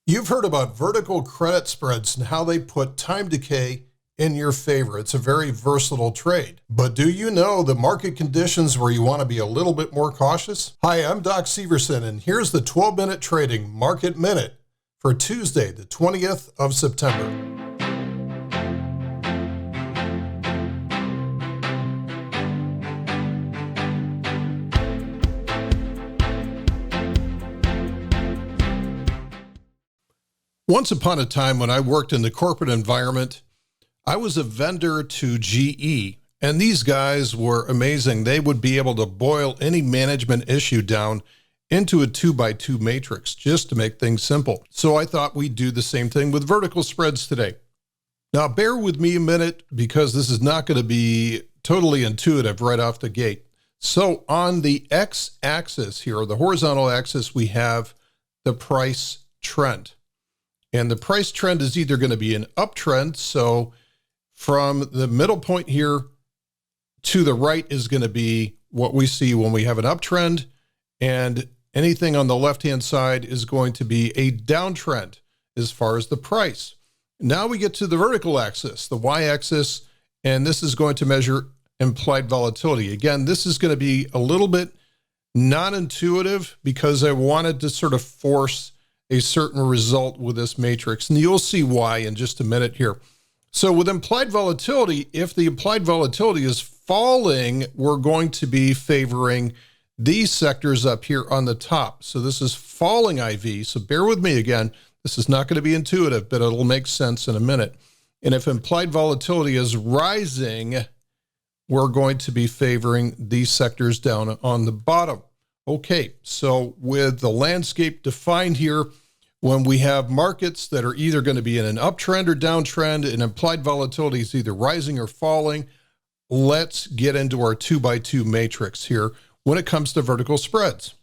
You've heard about vertical credit spreads and how they put time decay in your favor. It's a very versatile trade. But do you know the market conditions where you want to be a little bit more cautious? Hi, I'm Doc Severson, and here's the 12-minute trading market minute for Tuesday, the 20th of September. Once upon a time when I worked in the corporate environment, I was a vendor to GE, and these guys were amazing. They would be able to boil any management issue down into a 2x2 matrix just to make things simple. So I thought we'd do the same thing with vertical spreads today. Now bear with me a minute because this is not going to be totally intuitive right off the gate. So on the x-axis here, the horizontal axis, we have the price trend. And the price trend is either going to be an uptrend. So from the middle point here to the right is going to be what we see when we have an uptrend. And anything on the left-hand side is going to be a downtrend as far as the price. Now we get to the vertical axis, the y-axis, and this is going to measure implied volatility. Again, this is going to be a little bit non-intuitive because I wanted to sort of force a certain result with this matrix. And you'll see why in just a minute here. So with implied volatility, if the implied volatility is falling, we're going to be favoring these sectors up here on the top. So this is falling IV. So bear with me again. This is not going to be intuitive, but it'll make sense in a minute. And if implied volatility is rising, we're going to be favoring these sectors down on the bottom. Okay, so with the landscape defined here, when we have markets that are either going to be in an uptrend or downtrend and implied volatility is either rising or falling, let's get into our 2x2 matrix here when it comes to vertical spreads.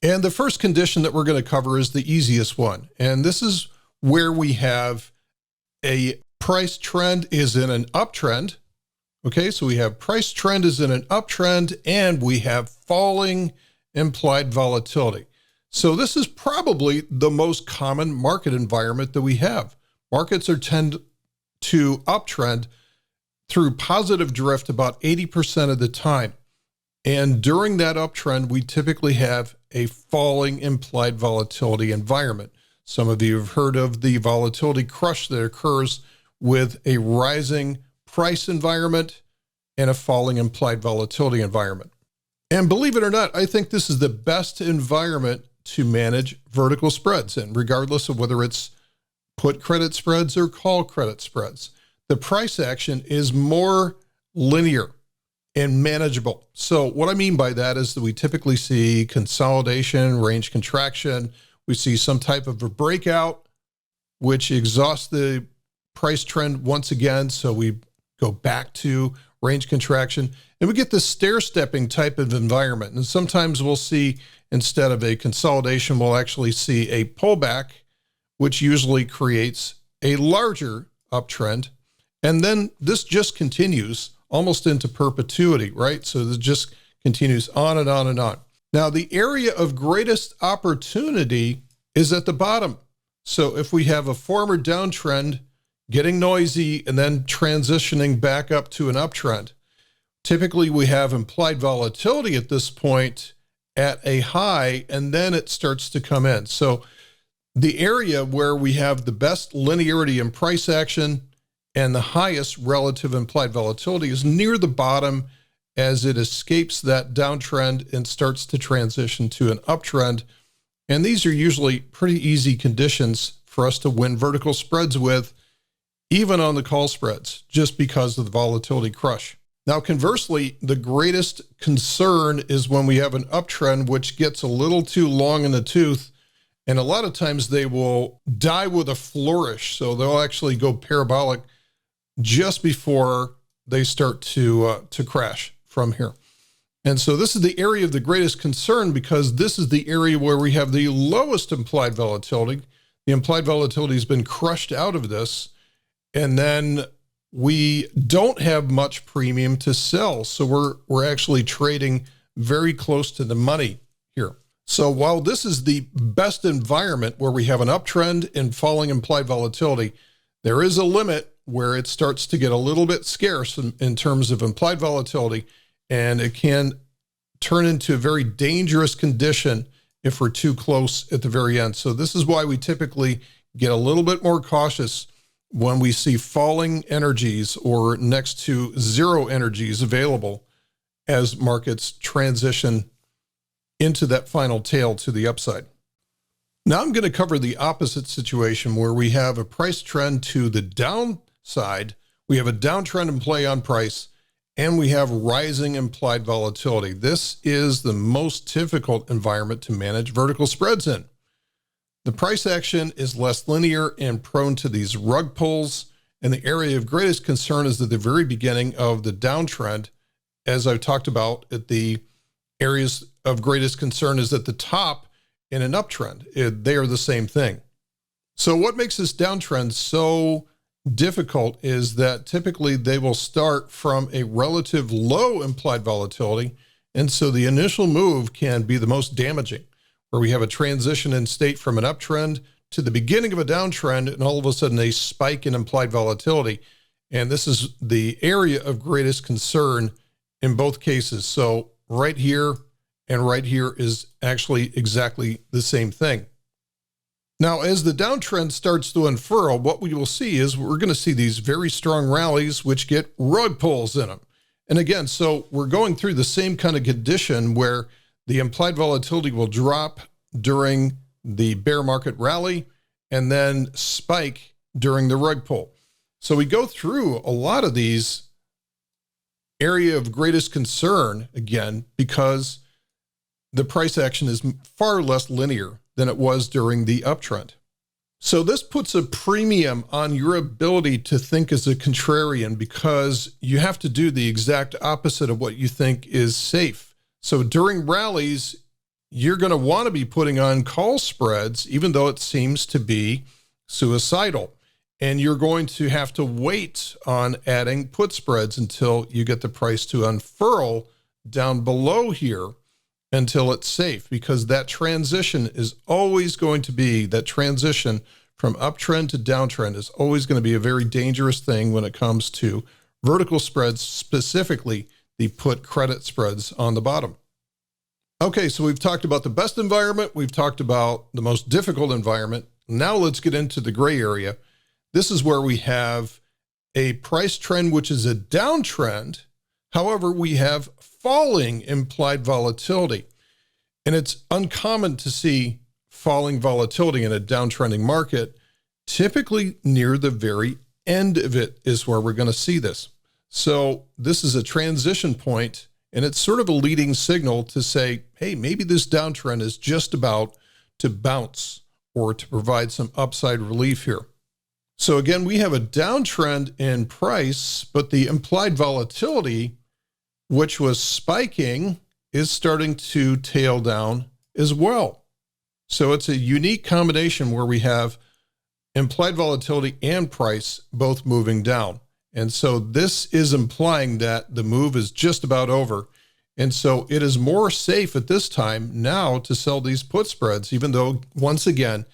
And the first condition that we're going to cover is the easiest one. And this is where we have a price trend is in an uptrend. Okay, so we have price trend is in an uptrend and we have falling implied volatility. So this is probably the most common market environment that we have. Markets tend to uptrend through positive drift about 80% of the time. And during that uptrend, we typically have a falling implied volatility environment. Some of you have heard of the volatility crush that occurs with a rising price environment and a falling implied volatility environment. And believe it or not, I think this is the best environment to manage vertical spreads in, regardless of whether it's put credit spreads or call credit spreads. The price action is more linear and manageable. So what I mean by that is that we typically see consolidation, range contraction. We see some type of a breakout, which exhausts the price trend once again. So we go back to range contraction, and we get this stair-stepping type of environment. And sometimes we'll see, instead of a consolidation, we'll actually see a pullback, which usually creates a larger uptrend. And then this just continues almost into perpetuity, right? So this just continues on and on and on. Now, the area of greatest opportunity is at the bottom. So if we have a former downtrend getting noisy and then transitioning back up to an uptrend, typically we have implied volatility at this point at a high, and then it starts to come in. So the area where we have the best linearity in price action and the highest relative implied volatility is near the bottom as it escapes that downtrend and starts to transition to an uptrend. And these are usually pretty easy conditions for us to win vertical spreads with, even on the call spreads, just because of the volatility crush. Now, conversely, the greatest concern is when we have an uptrend, which gets a little too long in the tooth. And a lot of times they will die with a flourish. So they'll actually go parabolic just before they start to crash from here. And so this is the area of the greatest concern because this is the area where we have the lowest implied volatility. The implied volatility has been crushed out of this. And then we don't have much premium to sell. So we're actually trading very close to the money here. So while this is the best environment where we have an uptrend and falling implied volatility, there is a limit where it starts to get a little bit scarce in terms of implied volatility, and it can turn into a very dangerous condition if we're too close at the very end. So this is why we typically get a little bit more cautious when we see falling energies or next to zero energies available as markets transition into that final tail to the upside. Now I'm going to cover the opposite situation where we have a price trend to the downside. We have a downtrend in play on price, and we have rising implied volatility. This is the most difficult environment to manage vertical spreads in. The price action is less linear and prone to these rug pulls, and the area of greatest concern is at the very beginning of the downtrend. As I've talked about, at the areas of greatest concern is at the top in an uptrend. They are the same thing. So what makes this downtrend so difficult is that typically they will start from a relative low implied volatility, and so the initial move can be the most damaging, where we have a transition in state from an uptrend to the beginning of a downtrend, and all of a sudden a spike in implied volatility. And this is the area of greatest concern in both cases. So right here and right here is actually exactly the same thing. Now, as the downtrend starts to unfurl, what we will see is we're going to see these very strong rallies, which get rug pulls in them. And again, so we're going through the same kind of condition where the implied volatility will drop during the bear market rally and then spike during the rug pull. So we go through a lot of these area of greatest concern, again, because the price action is far less linear than it was during the uptrend. So this puts a premium on your ability to think as a contrarian, because you have to do the exact opposite of what you think is safe. So during rallies, you're going to want to be putting on call spreads, even though it seems to be suicidal. And you're going to have to wait on adding put spreads until you get the price to unfurl down below here until it's safe, because that transition is always going to be, that transition from uptrend to downtrend is always going to be a very dangerous thing when it comes to vertical spreads, specifically the put credit spreads on the bottom. Okay, so we've talked about the best environment. We've talked about the most difficult environment. Now let's get into the gray area. This is where we have a price trend, which is a downtrend. However, we have falling implied volatility. And it's uncommon to see falling volatility in a downtrending market. Typically near the very end of it is where we're going to see this. So this is a transition point, and it's sort of a leading signal to say, hey, maybe this downtrend is just about to bounce or to provide some upside relief here. So again, we have a downtrend in price, but the implied volatility, which was spiking, is starting to tail down as well. So it's a unique combination where we have implied volatility and price both moving down. And so this is implying that the move is just about over. And so it is more safe at this time now to sell these put spreads, even though, once again,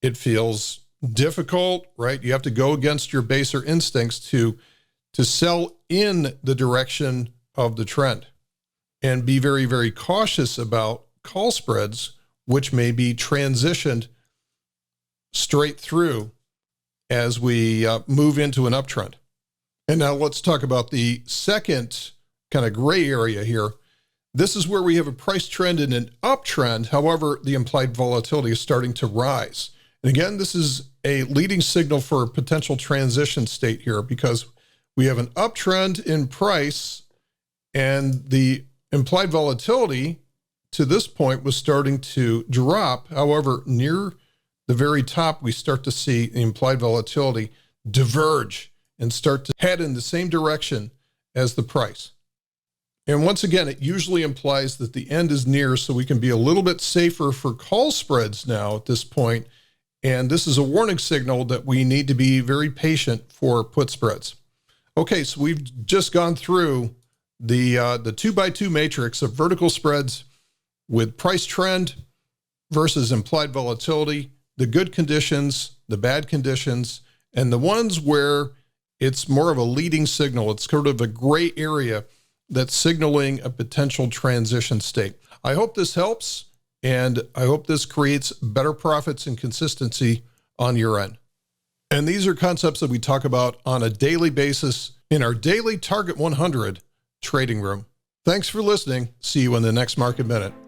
it feels difficult, right? You have to go against your baser instincts to sell in the direction of the trend, and be very, very cautious about call spreads, which may be transitioned straight through as we move into an uptrend. And now let's talk about the second kind of gray area here. This is where we have a price trend in an uptrend. However, the implied volatility is starting to rise. And again, this is a leading signal for a potential transition state here, because we have an uptrend in price and the implied volatility to this point was starting to drop. However, near the very top, we start to see the implied volatility diverge and start to head in the same direction as the price. And once again, it usually implies that the end is near, so we can be a little bit safer for call spreads now at this point. And this is a warning signal that we need to be very patient for put spreads. Okay, so we've just gone through the 2x2 matrix of vertical spreads with price trend versus implied volatility, the good conditions, the bad conditions, and the ones where it's more of a leading signal. It's sort of a gray area that's signaling a potential transition state. I hope this helps, and I hope this creates better profits and consistency on your end. And these are concepts that we talk about on a daily basis in our daily Target 100 trading room. Thanks for listening. See you in the next Market Minute.